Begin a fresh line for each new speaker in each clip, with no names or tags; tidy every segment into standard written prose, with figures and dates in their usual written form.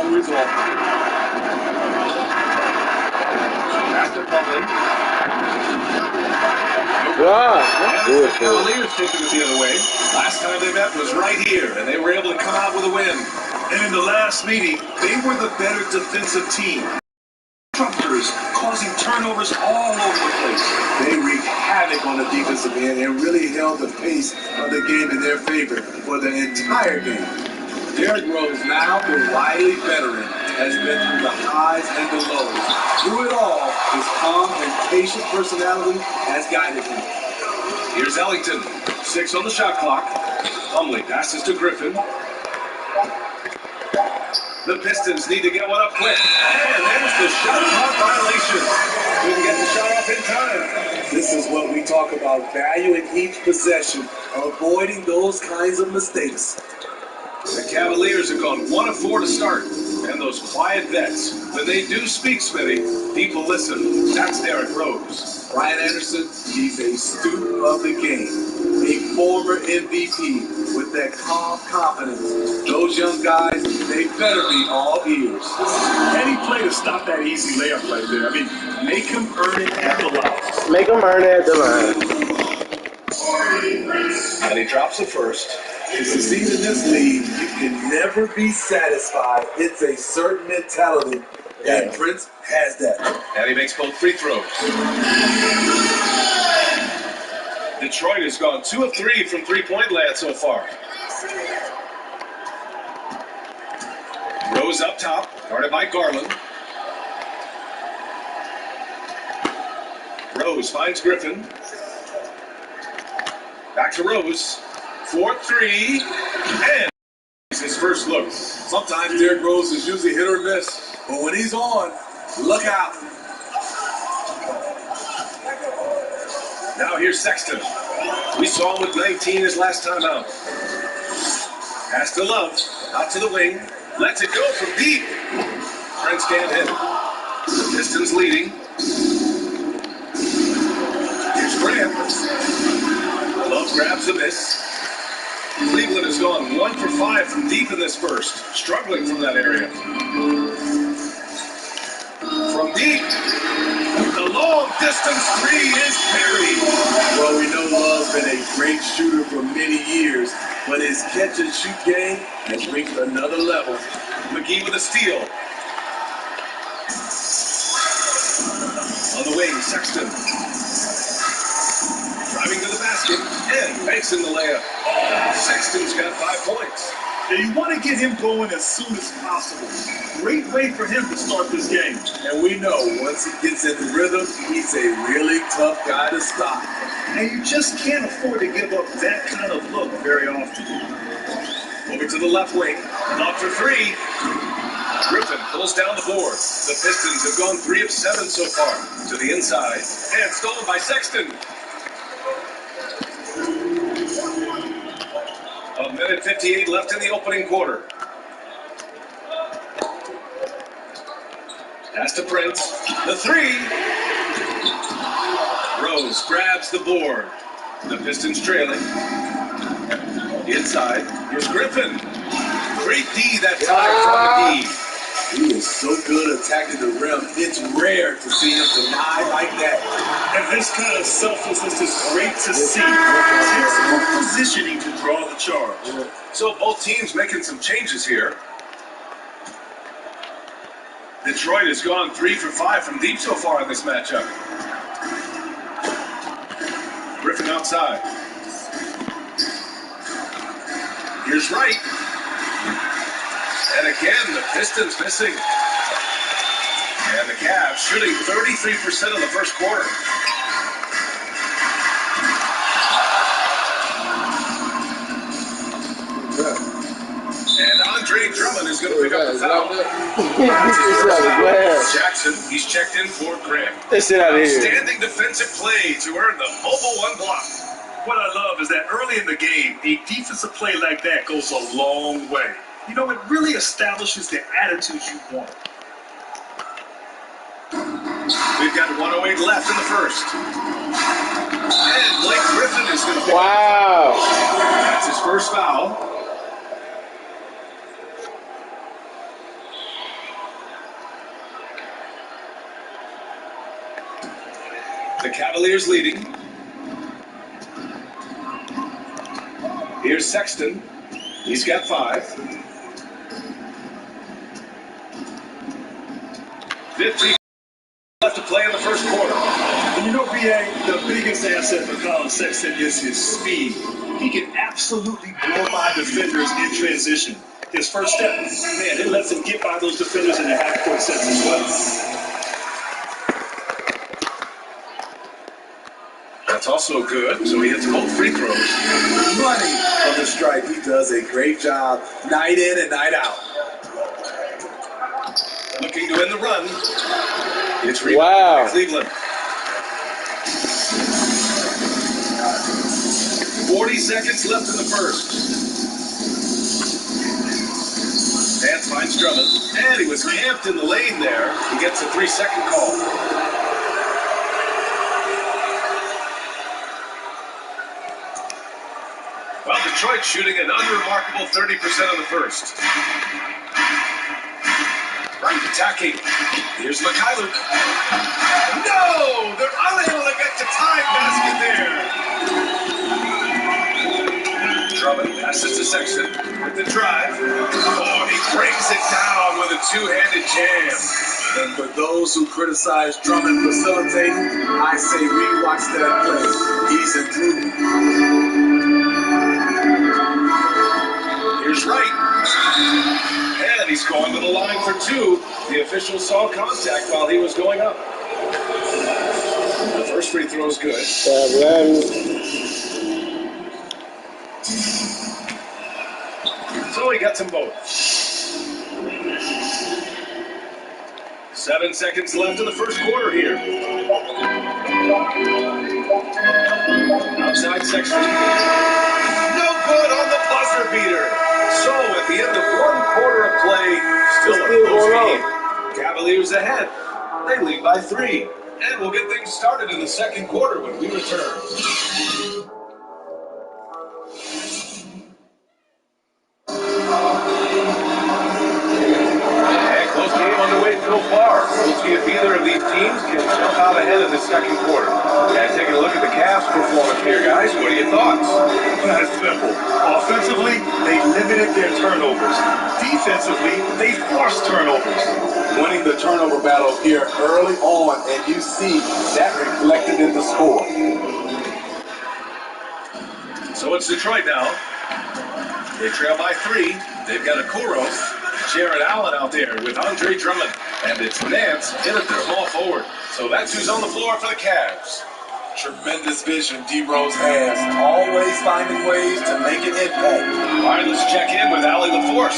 wrong result. After Public. The Cavaliers taking it the other way. Last time they met was right here, and they were able to come out with a win. And in the last meeting, they were the better defensive team. Truckers causing turnovers all over the place. They wreaked havoc on the defensive end and really held the pace of the game in their favor for the entire game. Derrick Rose, now the wily veteran, has been through the highs and the lows. Through it all, his calm and patient personality has guided him. Here's Ellington, 6 on the shot clock. Plumlee passes to Griffin. The Pistons need to get one up quick. And there's the shot clock violation. Couldn't get the shot off in time. This is what we talk about, valuing each possession, avoiding those kinds of mistakes. The Cavaliers have gone 1 of 4 to start. And those quiet vets, when they do speak, Smitty, people listen. That's Derrick Rose. Brian Anderson, he's a student of the game, a former MVP with that calm confidence. Those young guys, they better be all ears. Any play to stop that easy layup right there. I mean, make him earn it at the line.
Make him earn it at the line.
And he drops the first. To succeed in this league, you can never be satisfied. It's a certain mentality, and Prince has that. And he makes both free throws. Detroit has gone 2 of 3 from three-point land so far. Rose up top, guarded by Garland. Rose finds Griffin. Back to Rose. 4-3, and his first look. Sometimes Derrick Rose is usually hit or miss, but when he's on, look out. Now here's Sexton. We saw him with 19 his last time out. Pass to Love, out to the wing, lets it go from deep. Prince can't hit. The Pistons leading. Here's Grant. Love grabs the miss. Cleveland has gone 1 for 5 from deep in this first, struggling from that area. From deep, the long distance 3 is buried. Well, we know Love's been a great shooter for many years, but his catch and shoot game has reached another level. McGee with a steal. On the wing, Sexton. Driving to the basket and makes in the layup. Sexton's got 5 points.
And you want to get him going as soon as possible. Great way for him to start this game.
And we know once he gets in the rhythm, he's a really tough guy to stop.
And you just can't afford to give up that kind of look very often.
Over to the left wing. Up for 3. Griffin pulls down the board. The Pistons have gone 3 of 7 so far. To the inside. And stolen by Sexton. A minute 58 left in the opening quarter. Pass to Prince. The 3. Rose grabs the board. The Pistons trailing. Inside. Here's Griffin. Great D that time from McGee. He is so good attacking the rim. It's rare to see him deny like that.
And this kind of selflessness is great to see. It takes good positioning to draw the charge.
So both teams making some changes here. Detroit has gone 3 for 5 from deep so far in this matchup. Griffin outside. Here's Wright. And again, the Pistons missing. And the Cavs shooting 33% in the first quarter. And Andre Drummond is going to pick up the foul. Jackson, he's checked in for Grant. Outstanding defensive play to earn the mobile 1 block.
What I love is that early in the game, a defensive play like that goes a long way. You know, it really establishes the attitude you want.
We've got 1:08 left in the first. And Blake Griffin is going to pick
up.
That's his first foul. The Cavaliers leading. Here's Sexton. He's got 5. 15 left to play in the first quarter.
And you know, BA, the biggest asset for Colin Sexton is his speed. He can absolutely blow by defenders in transition. His first step, man, it lets him get by those defenders in the half-court sets as well.
That's also good, so he hits both free throws. Money on the stripe. He does a great job night in and night out. Looking to win the run. It's rebounded by Cleveland. 40 seconds left in the first. Vance finds Drummond, and he was camped in the lane there. He gets a 3-second call. Well, Detroit shooting an unremarkable 30% of the first. Right attacking. Here's McKyluk. No! They're unable to get the time basket there. Drummond passes to Sexton with the drive. Oh, he breaks it down with a two-handed jam. And for those who criticize Drummond facilitating, I say rewatch that play. He's improving. Here's Wright. And he's going to the line for 2. The official saw contact while he was going up. The first free throw is good. So he gets them both. 7 seconds left in the first quarter here. Outside Sexton. No good on the buzzer beater. So at the end of 1 quarter of play, still a close game. Cavaliers ahead. They lead by 3. And we'll get things started in the second quarter when we return. And close game underway so far. We'll see if either of these teams can jump out ahead in the second quarter. And taking a look at the Cavs' performance here, guys. What are your thoughts?
Well, it's simple. Offensively, they limited their turnovers. Defensively, they forced turnovers.
Winning the turnover battle here early on, and you see that reflected in the score. So it's Detroit now. They trail by 3. They've got a Kuros, Jared Allen out there with Andre Drummond, and it's Nance in at the small forward. So that's who's on the floor for the Cavs. Tremendous vision D-Rose has, always finding ways to make an impact. All right, let's check in with Allie LaForce.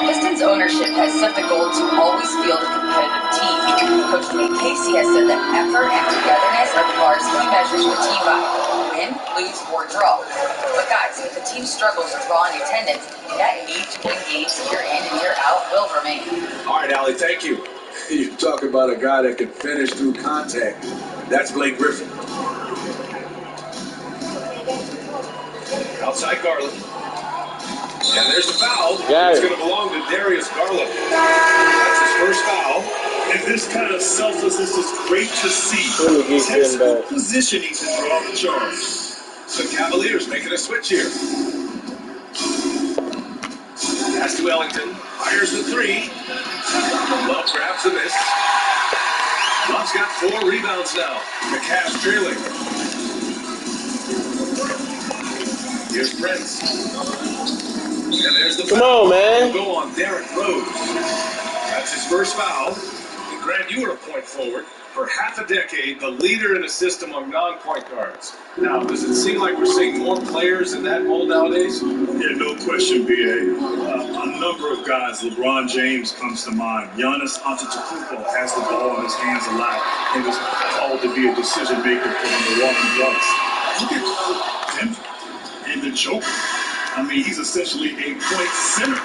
Pistons ownership has set the goal to always field a competitive team. Coach Nick Casey has said that effort and togetherness are the bars he measures the team by. Win, lose, or draw. But guys, if the team struggles to draw in attendance, that need to win games year in and year out will remain.
All right, Allie, thank you. You talk about a guy that can finish through contact. That's Blake Griffin. Outside Garland. And there's the foul. It's going to belong to Darius Garland. That's his first foul.
And this kind of selflessness is great to see. Textbook positioning to draw the charge.
So Cavaliers making a switch here. Pass to Ellington. Fires the 3. Love grabs the miss. Love's got 4 rebounds now. The Cavs trailing. Here's Prince. And there's the foul.
Come on, man.
Go on Derrick Rose. That's his first foul. And Grant, you were a point forward. For half a decade, the leader in assists among non-point guards. Now, does it seem like we're seeing more players in that mold nowadays?
Yeah, no question, BA. A number of guys, LeBron James comes to mind. Giannis Antetokounmpo has the ball in his hands a lot and is called to be a decision maker for the Milwaukee Bucks. Look at Denver and the Joker. I mean, he's essentially a point center,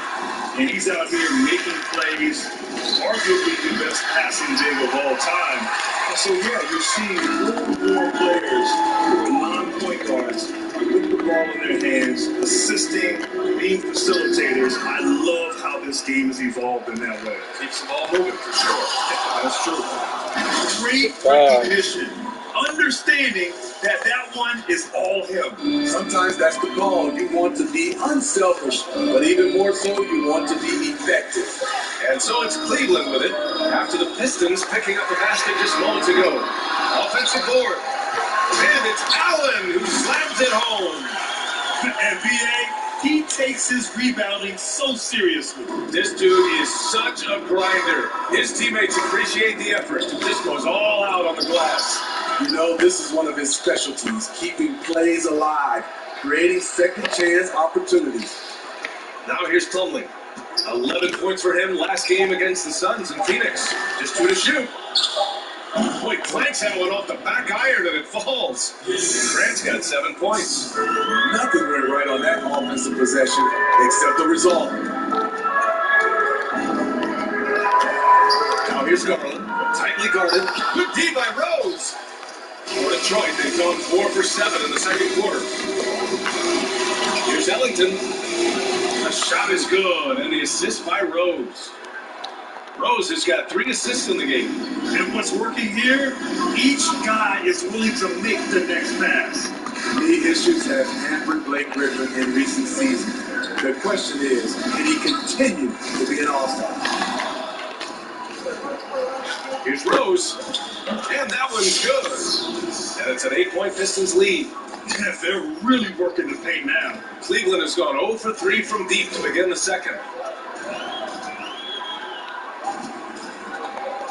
and he's out here making plays, arguably the best passing big of all time. And so, yeah, you're seeing more players who are non-point guards with the ball in their hands, assisting, being facilitators. I love how this game has evolved in that way.
Keeps the ball moving for sure.
That's true. Great recognition. Understanding that one is all him.
Sometimes that's the call. You want to be unselfish, but even more so, you want to be effective. And so it's Cleveland with it, after the Pistons picking up a basket just moments ago. Offensive board. And it's Allen who slams it home.
And B.A., he takes his rebounding so seriously.
This dude is such a grinder. His teammates appreciate the effort. Just goes all out on the glass. You know, this is one of his specialties, keeping plays alive, creating second chance opportunities. Now here's Plumlee. 11 points for him last game against the Suns in Phoenix. Just 2 to shoot. Boy, clanks that one off the back iron and it falls. Grant's got 7 points. Nothing went right on that offensive possession except the result. Now here's Garland, tightly guarded. Good D by Rose. For Detroit, they've gone 4 for 7 in the second quarter. Here's Ellington. The shot is good, and the assist by Rose. Rose has got 3 assists in the game.
And what's working here, each guy is willing to make the next pass.
Knee issues have hampered Blake Griffin in recent seasons. The question is, can he continue to be an all-star? Here's Rose, and that one's good. And it's an 8-point Pistons lead.
Yeah, they're really working the paint now.
Cleveland has gone 0 for 3 from deep to begin the second.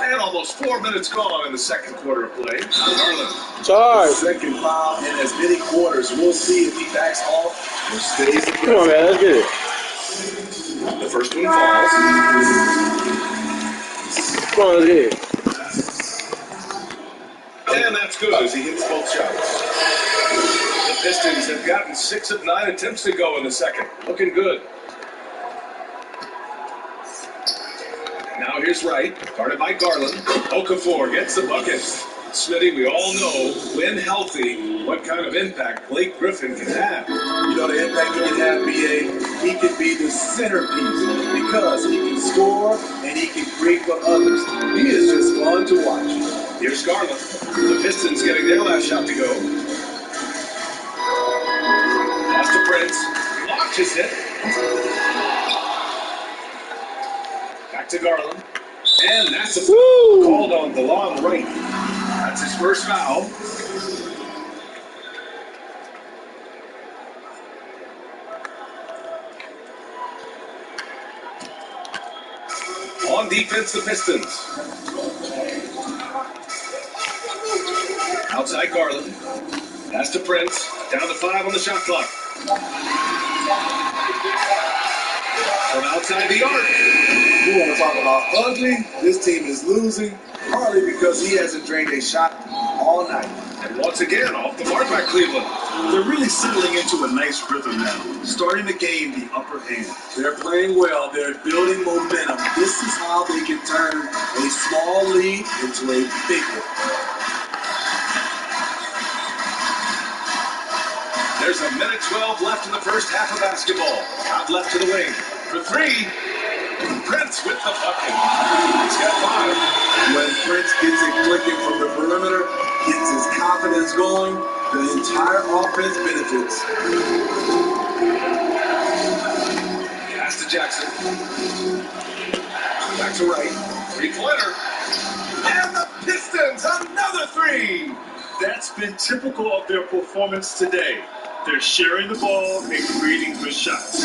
And almost 4 minutes gone in the second quarter of play. Garland.
Charge.
Second foul in as many quarters. We'll see if he backs off or stays aggressive.
Come on, man. Let's get it.
The first one falls.
Come on, let's get it.
And that's good as he hits both shots. The Pistons have gotten 6 of 9 attempts to go in the second. Looking good. Now here's Wright, guarded by Garland. Okafor gets the bucket. Smitty, we all know, when healthy, what kind of impact Blake Griffin can have. You know the impact he can have, B.A.? He can be the centerpiece because he can score and he can create for others. He is just fun to watch. Here's Garland. The Pistons getting their last shot to go. Pass to Prince. Launches it. Back to Garland. And that's a called on DeLon Wright. That's his first foul. On defense, the Pistons. Outside Garland. Pass to Prince. Down to 5 on the shot clock. From outside the arc. You want to talk about ugly? This team is losing, partly because he hasn't drained a shot all night. And once again, off the mark by Cleveland.
They're really settling into a nice rhythm now, starting to gain the upper hand.
They're playing well. They're building momentum. This is how they can turn a small lead into a big one. There's a minute 12 left in the first half of basketball. Out left to the wing. For 3, Prince with the bucket. He's got 5. When Prince gets it clicking from the perimeter, gets his confidence going, the entire offense benefits. Pass to Jackson. Back to Wright. 3-pointer. And the Pistons, another 3.
That's been typical of their performance today. They're sharing the ball and creating good shots.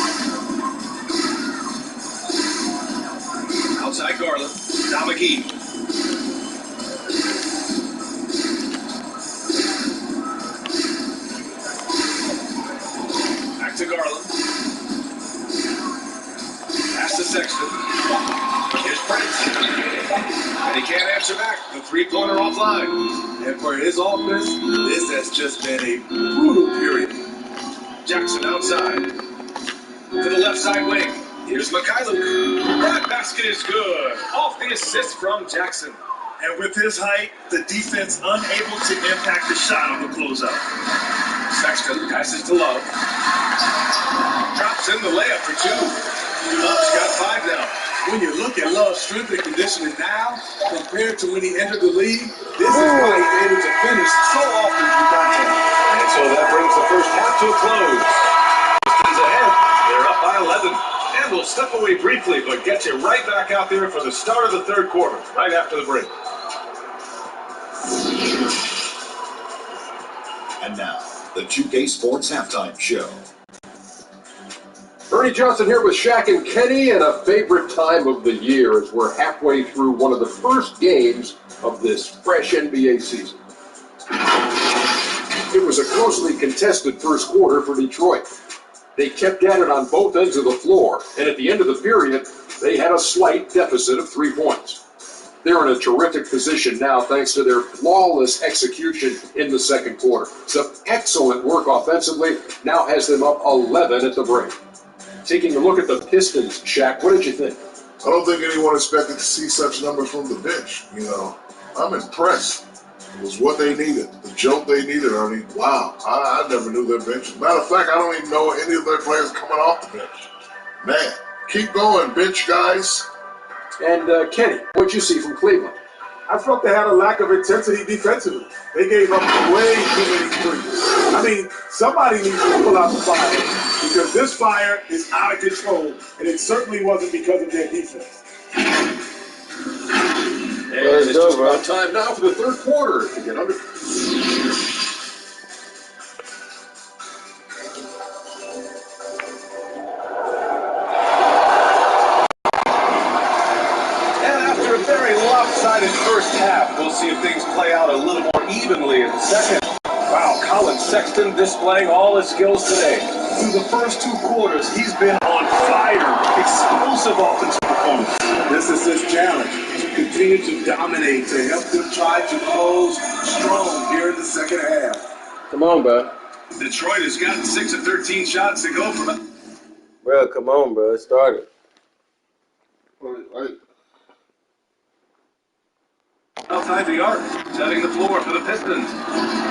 Outside Garland. Now McGee. Back to Garland. Pass to Sexton. Here's Prince. And he can't answer back. The 3-pointer offline. And for his offense, this has just been a brutal period. Jackson outside. To the left side wing. Here's Mikhailuk. That basket is good. Off the assist from Jackson.
And with his height, the defense unable to impact the shot on the closeout.
Sexton passes to Love. Drops in the layup for 2. Love's got 5 now. When you look at Love's strength and conditioning now compared to when he entered the league, this is why he's able to finish so often through contact. And so that brings the first half to a close. Pistons ahead. They're up by 11. And we'll step away briefly, but get you right back out there for the start of the third quarter, right after the break.
And now, the 2K Sports Halftime Show.
Ernie Johnson here with Shaq and Kenny, and a favorite time of the year as we're halfway through one of the first games of this fresh NBA season. It was a closely contested first quarter for Detroit. They kept at it on both ends of the floor, and at the end of the period, they had a slight deficit of 3 points. They're in a terrific position now thanks to their flawless execution in the second quarter. Some excellent work offensively now has them up 11 at the break. Taking a look at the Pistons, Shaq, what did you think?
I don't think anyone expected to see such numbers from the bench. I'm impressed. It was what they needed, the jolt they needed, Ernie. Wow, I never knew their bench. Matter of fact, I don't even know any of their players coming off the bench. Man, keep going, bench guys.
And Kenny, what'd you see from Cleveland?
I felt they had a lack of intensity defensively. They gave up way too many threes. I mean, somebody needs to pull out the fire because this fire is out of control, and it certainly wasn't because of their defense.
And it's just about time now for the third quarter to get under.
Lopsided first half. We'll see if things play out a little more evenly in the second. Wow, Colin Sexton displaying all his skills today. Through the first 2 quarters, he's been on fire. Explosive offensive performance.
This is his challenge, to continue to dominate, to help them try to close strong here in the second half.
Come on, bro.
Detroit has gotten 6 of 13 shots to go for them.
Bro, come on, bro. It started.
Outside the arc, setting the floor for the Pistons.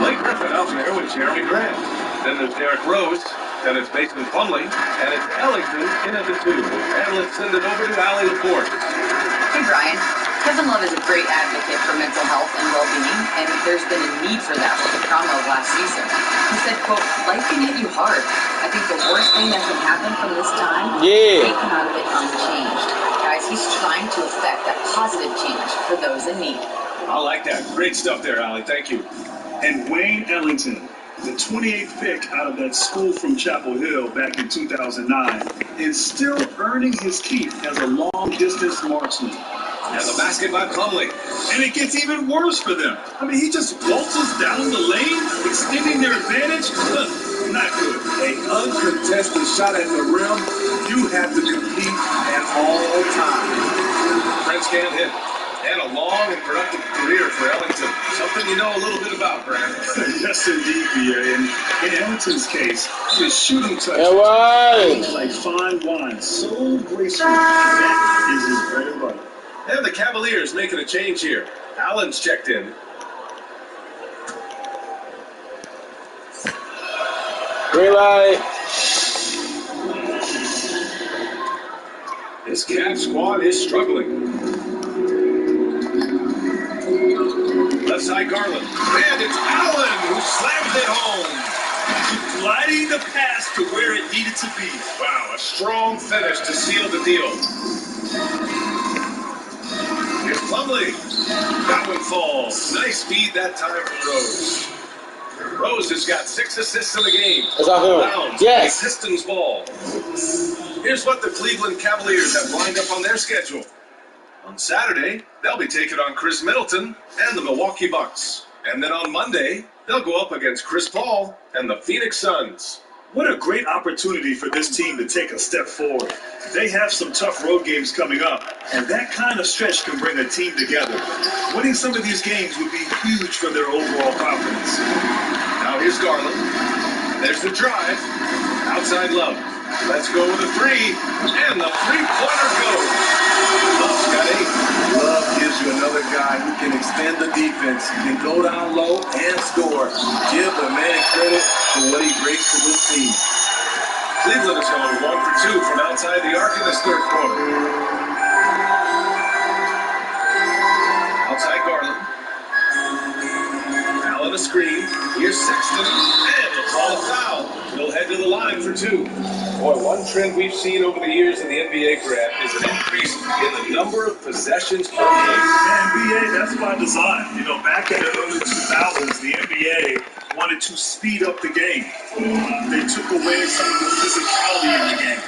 Blake Griffin out there with Jeremy Grant. Then there's Derrick Rose. Then it's Mason Plumlee. And it's Ellington in at the 2. And let's send it over to Allie Laporte.
Hey, Brian. Kevin Love is a great advocate for mental health and well-being, and there's been a need for that with the trauma of last season. He said, quote, life can hit you hard. I think the worst thing that can happen from this time is to come out of it unchanged. Guys, he's trying to effect that positive change for those in need.
I like that. Great stuff there, Allie. Thank you.
And Wayne Ellington, the 28th pick out of that school from Chapel Hill back in 2009, is still earning his keep as a long-distance marksman.
And the basket by Plumlee.
And it gets even worse for them. I mean, he just waltzes down the lane, extending their advantage. Not good.
An uncontested shot at the rim, you have to compete at all times.
Prince can't hit. And a long and productive career for Ellington. Something you know a little bit about, Brad.
Yes, indeed, B.A. And in Ellington's case, his shooting touch
is
like fine wine. So graceful. That is his bread and butter.
And the Cavaliers making a change here. Allen's checked in.
Green light.
This Cavs squad is struggling. Left side Garland. And it's Allen who slams it home.
Gliding the pass to where it needed to be.
Wow, a strong finish to seal the deal. Here's Plumlee. That one falls. Nice speed that time from Rose. Rose has got 6 assists in the game.
That's off him. Yes.
Pistons ball. Here's what the Cleveland Cavaliers have lined up on their schedule. On Saturday, they'll be taking on Chris Middleton and the Milwaukee Bucks. And then on Monday, they'll go up against Chris Paul and the Phoenix Suns.
What a great opportunity for this team to take a step forward. They have some tough road games coming up, and that kind of stretch can bring a team together. Winning some of these games would be huge for their overall confidence.
Now here's Garland. There's the drive. Outside Love. Let's go with a 3. And the three-pointer goes. Love's got 8.
Love gives you another guy who can extend the defense, can go down low and score. Give the man credit for what he brings to this team.
Cleveland is going 1 for 2 from outside the arc in this third quarter. Outside Garland. Allen a screen. Here's Sexton. And they'll call a foul. He'll head to the line for 2. Boy, one trend we've seen over the years in the NBA, Grant, is an increase in the number of possessions per game.
NBA, that's by design. You know, back in the early 2000s, the NBA wanted to speed up the game. They took away some of the physicality in the game.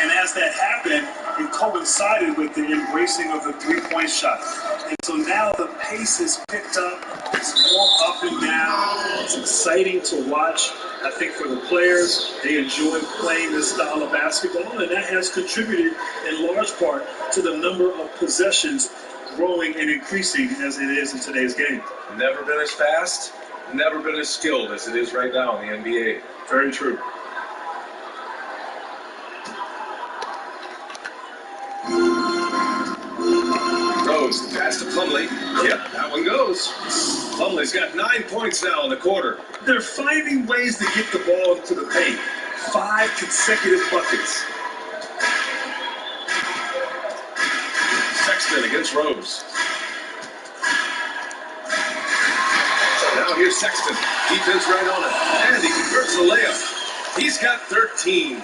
And as that happened, it coincided with the embracing of the three-point shot. And so now the pace has picked up. It's more up and down. It's exciting to watch. I think for the players, they enjoy playing this style of basketball, and that has contributed in large part to the number of possessions growing and increasing as it is in today's game.
Never been as fast, never been as skilled as it is right now in the NBA.
Very true.
Rose, the pass to Plumlee. Yep, that one goes. Plumlee's got 9 points now in the quarter.
They're finding ways to get the ball into the paint. 5 consecutive buckets.
Sexton against Rose. Now here's Sexton. Defense right on it. And he converts the layup. He's got 13.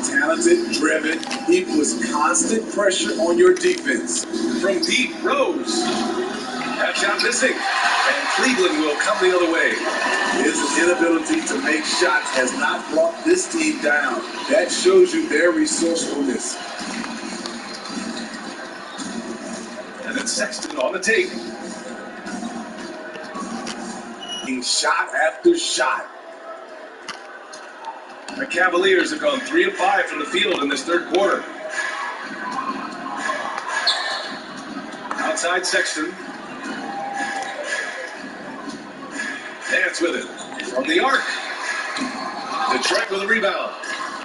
Talented, driven. He puts constant pressure on your defense.
From deep, Rose. That shot missing. And Cleveland will come the other way.
His inability to make shots has not brought this team down. That shows you their resourcefulness.
And it's Sexton on the take.
Shot after shot.
The Cavaliers have gone 3 of 5 from the field in this third quarter. Outside Sexton. Dance with it. From the arc. Detroit with a rebound.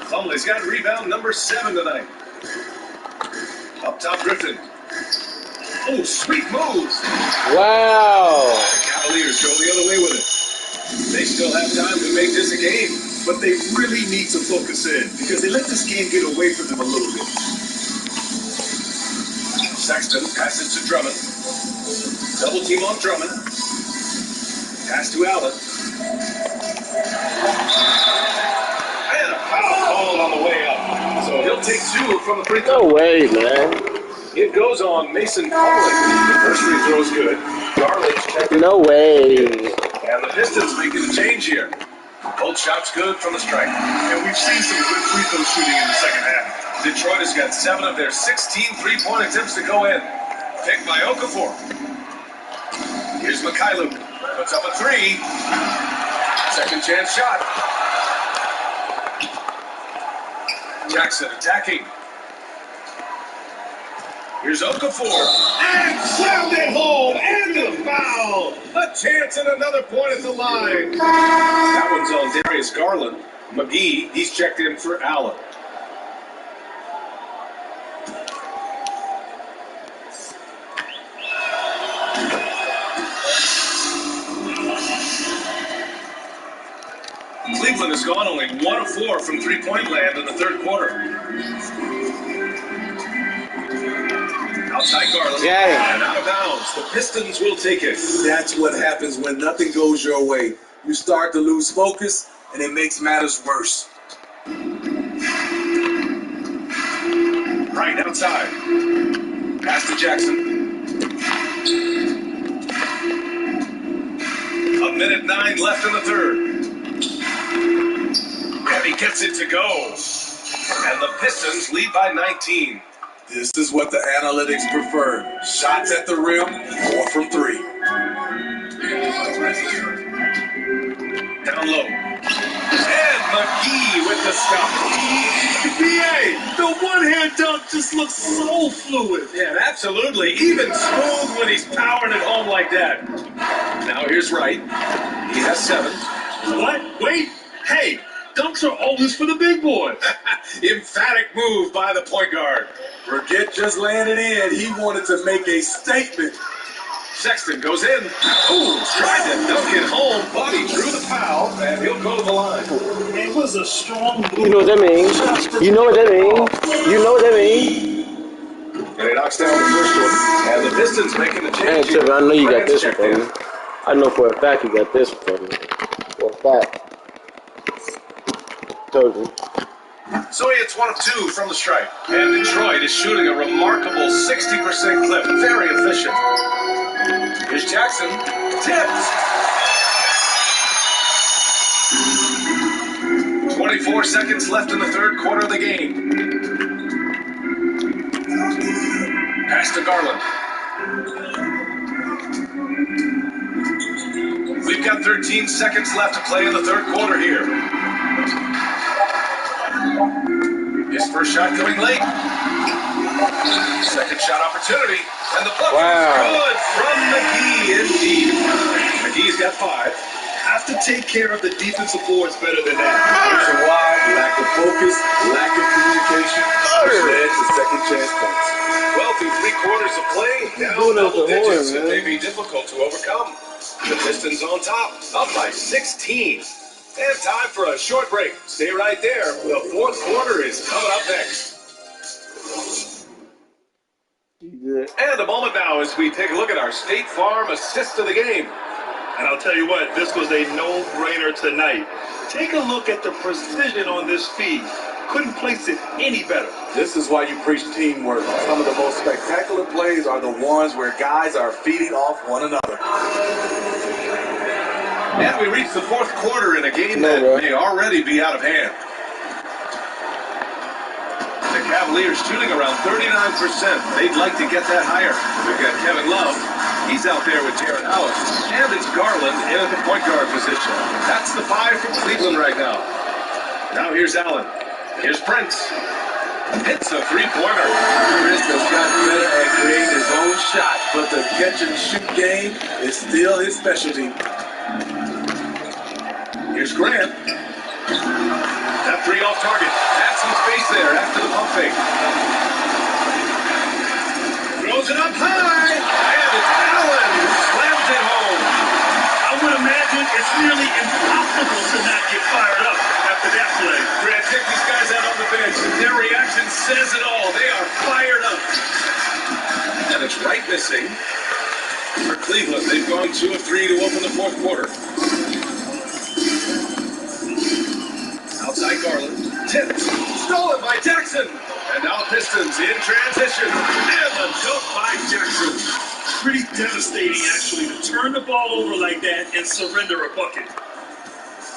Plumlee's got rebound number 7 tonight. Up top, Griffin. Oh, sweet move.
Wow.
The Cavaliers go the other way with it. They still have time to make this a game.
But they really need to focus in because they let this game get away from them a little bit.
Sexton passes to Drummond. Double team on Drummond. Pass to Allen. And a foul call on the way up. So he'll take 2 from the free throw.
No way, man.
It goes on Mason Conley. The first free throw is good. Garland's checking.
No way.
And the Pistons making the change here. Both shots good from the stripe.
And we've seen some good free throw shooting in the second half.
Detroit has got 7 of their 16 three-point attempts to go in. Picked by Okafor. Here's Mikhailuk. Puts up a 3. Second chance shot. Jackson attacking. Here's Okafor. And slammed it home. And a foul. A chance and another point at the line. That one's on Darius Garland. McGee, he's checked in for Allen. Cleveland has gone only 1 of 4 from three-point land in the third quarter. Outside Garland.
Yeah.
And out of bounds. The Pistons will take it.
That's what happens when nothing goes your way. You start to lose focus, and it makes matters worse.
Right outside. Pass to Jackson. 1:09 left in the third. And he gets it to go. And the Pistons lead by 19.
This is what the analytics prefer. Shots at the rim, 4 from 3.
Down low. And McGee with the stop.
BA, the one-hand dunk just looks so fluid.
Yeah, absolutely. Even smooth when he's powering it home like that. Now here's Wright. He has 7.
What? Wait. Hey, dunks are always for the big boys.
Emphatic move by the point guard.
Forget just laying it in. He wanted to make a statement.
Sexton goes in. Ooh, tried to dunk it home, but he drew the foul, and he'll go to the line.
It was a strong move.
You know what that means. You know what that means. You know what that means.
And he knocks down the first one. And the Pistons making the change.
Hey, Trevor, I know you got this one for me. I know for a fact you got this one for me. For a fact. Told you.
So he hits 1 of 2 from the stripe. And Detroit is shooting a remarkable 60% clip. Very efficient. Here's Jackson. Tipped. 24 seconds left in the third quarter of the game. Pass to Garland. We've got 13 seconds left to play in the third quarter here. His first shot coming late. Second shot opportunity. And the bucket is good from McGee indeed. McGee's got 5.
Have to take care of the defensive boards better than that.
Reason why, lack of focus, lack of communication, which led to second chance points.
Well, through 3 quarters of play, down double digits, it may be difficult to overcome. The Pistons on top, up by 16. And time for a short break. Stay right there. The fourth quarter is coming up next. And a moment now as we take a look at our State Farm assist of the game.
And I'll tell you what, this was a no-brainer tonight. Take a look at the precision on this feed. Couldn't place it any better.
This is why you preach teamwork. Some of the most spectacular plays are the ones where guys are feeding off one another.
And we reach the fourth quarter in a game that may already be out of hand. The Cavaliers shooting around 39%. They'd like to get that higher. We've got Kevin Love. He's out there with Jared Allen. And it's Garland in at the point guard position. That's the 5 from Cleveland right now. Now here's Allen. Here's Prince. Hits a three-pointer.
Prince has gotten better at creating his own shot, but the catch-and-shoot game is still his specialty.
Here's Grant. That 3 off target. Had some space there after the pump fake. Throws it up high. And it's Allen who slams it home.
I would imagine it's nearly impossible to not get fired up after that play.
Grant, check these guys out on the bench. Their reaction says it all. They are fired up. And it's right missing for Cleveland. They've gone 2 of 3 to open the fourth quarter. Outside Garland. Tipped. Stolen by Jackson. And now the Pistons in transition. And the dunk by Jackson.
Pretty devastating, actually, to turn the ball over like that and surrender a bucket.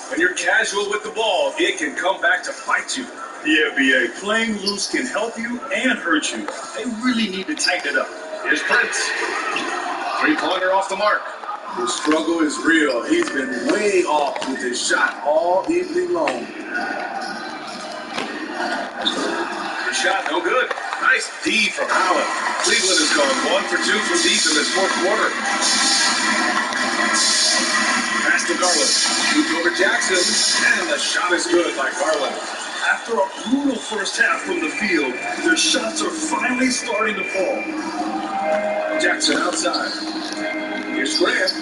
When you're casual with the ball, it can come back to bite you.
Yeah, BA. Playing loose can help you and hurt you. They really need to tighten it up.
Here's Prince. 3-pointer off the mark.
The struggle is real. He's been way off with his shot all evening long.
The shot, no good. Nice D from Allen. Cleveland has gone 1 for 2 from deep in this fourth quarter. Pass to Garland. Shoots over Jackson. And the shot is good by Garland.
After a brutal first half from the field, their shots are finally starting to fall.
Jackson outside. Here's Grant.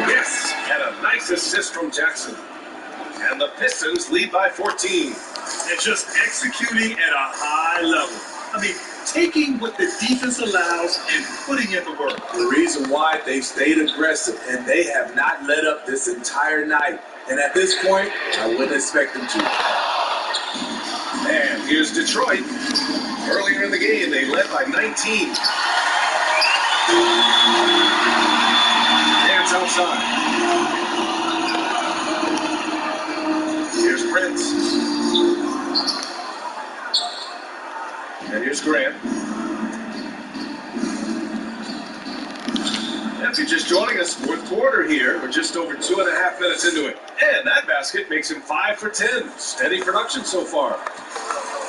Yes, and a nice assist from Jackson. And the Pistons lead by 14.
And just executing at a high level. I mean, taking what the defense allows and putting in the work.
The reason why they've stayed aggressive and they have not let up this entire night. And at this point, I wouldn't expect them to.
And here's Detroit. Earlier in the game, they led by 19. Dance outside. Here's Prince. And here's Grant. And if you're just joining us, fourth quarter here. We're just over 2.5 minutes into it. And that basket makes him 5 for 10. Steady production so far.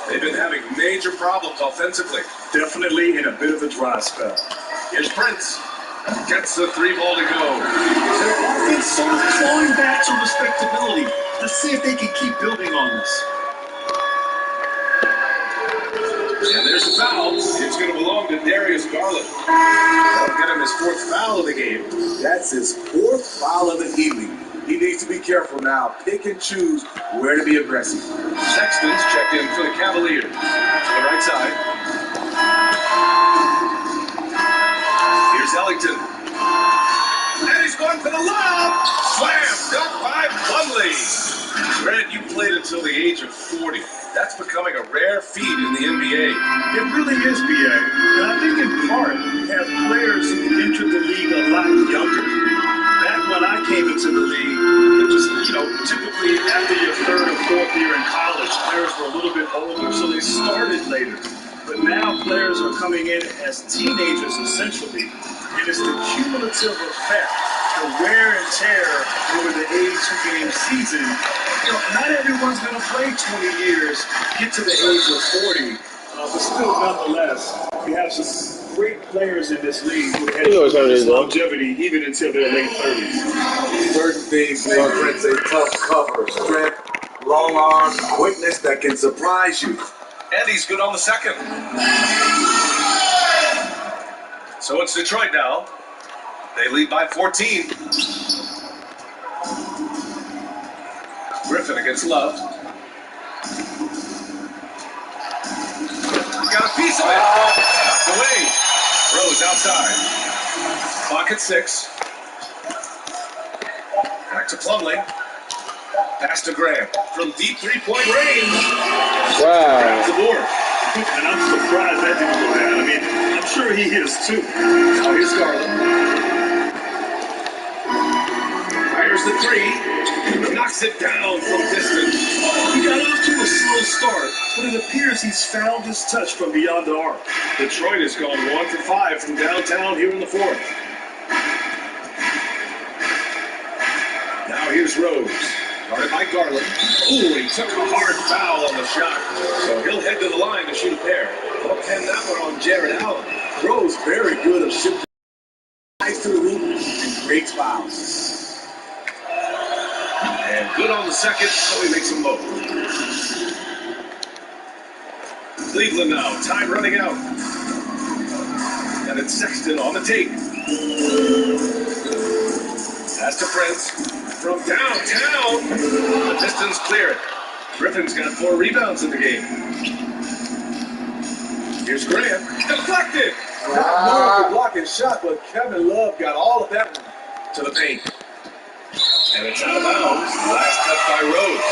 They've been having major problems offensively.
Definitely in a bit of a dry spell.
Here's Prince. Gets the 3 ball to go.
Their offense sort of clawing back to respectability. Let's see if they can keep building on this.
And there's a foul. It's going to belong to Darius Garland. That'll get him his fourth foul of the game. That's his fourth foul of the evening. He needs to be careful now. Pick and choose where to be aggressive.
Sexton's checked in for the Cavaliers. To the right side. Here's Ellington. And he's going for the lob. Slam dunk by Plumlee. Grant, you played until the age of 40. That's becoming a rare feat in the NBA.
It really is, BA. And I think in part you have players who entered the league a lot younger. Back when I came into the league, it was, typically after your third or fourth year in college, players were a little bit older, so they started later. But now players are coming in as teenagers, essentially, and it's the cumulative effect, the wear and tear over the 82-game season. Not everyone's going to play 20 years, get to the age of 40, but still, nonetheless, we have some great players in this league who have longevity even until their late 30s.
Certain things make Prince a tough cover. Strength, long arms, quickness that can surprise you.
And he's good on the second. So it's Detroit now. They lead by 14. Griffin against Love. Got a piece of it. Knocked away. Rose outside. Clock at 6. Back to Plumlee. Pass to Graham from deep three-point range.
Wow.
Grabs the board.
And I'm surprised that didn't go down. I mean, I'm sure he hits too.
Now here's Garland. Fires the three. Knocks it down from distance.
He got off to a slow start, but it appears he's found his touch from beyond the arc.
Detroit has gone 1 for 5 from downtown here in the fourth. Now here's Rose. Guarded by Garland. Ooh, he took a hard foul on the shot. So he'll head to the line to shoot a pair.
I'll pin that one on Jared Allen. Rose very good at shifting nice to the rim and great fouls.
And good on the second, so he makes them both. Cleveland now, time running out. And it's Sexton on the take. Pass to Prince. From downtown. The Pistons clear it. Griffin's got 4 rebounds in the game. Here's Graham. Deflected.
Not a blocking shot, but Kevin Love got all of that one
To the paint. And it's out of bounds. Last touch by Rose.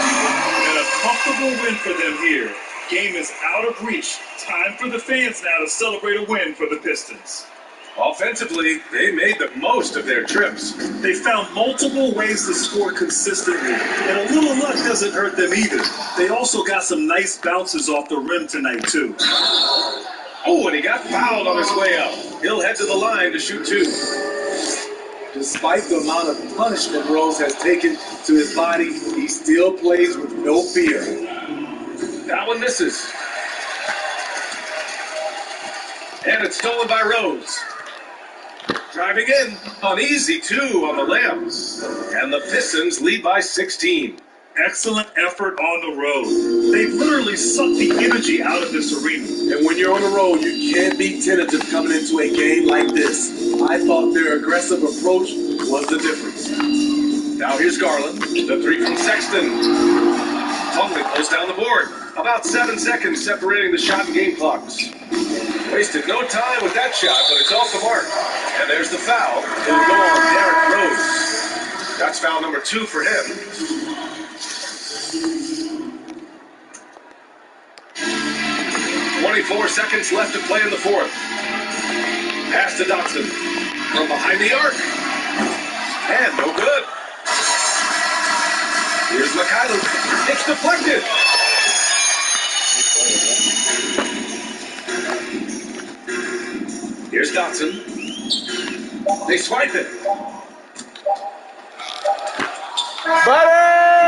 And a comfortable win for them here. Game is out of reach. Time for the fans now to celebrate a win for the Pistons.
Offensively, they made the most of their trips.
They found multiple ways to score consistently, and a little luck doesn't hurt them either. They also got some nice bounces off the rim tonight, too.
Oh, and he got fouled on his way out. He'll head to the line to shoot 2.
Despite the amount of punishment Rose has taken to his body, he still plays with no fear.
That one misses. And it's stolen by Rose. Driving in, an easy 2 on the layup. And the Pistons lead by 16.
Excellent effort on the road. They've literally sucked the energy out of this arena.
And when you're on the road, you can't be tentative coming into a game like this. I thought their aggressive approach was the difference.
Now here's Garland. The 3 from Sexton. Plumlee pulls down the board. About 7 seconds separating the shot and game clocks. Wasted no time with that shot, but it's off the mark. And there's the foul. It'll go on Derrick Rose. That's foul number 2 for him. 24 seconds left to play in the fourth. Pass to Dotson. From behind the arc. And no good. Here's Mikhailuk. It's deflected. Here's Dotson. They swipe it.
Buddy!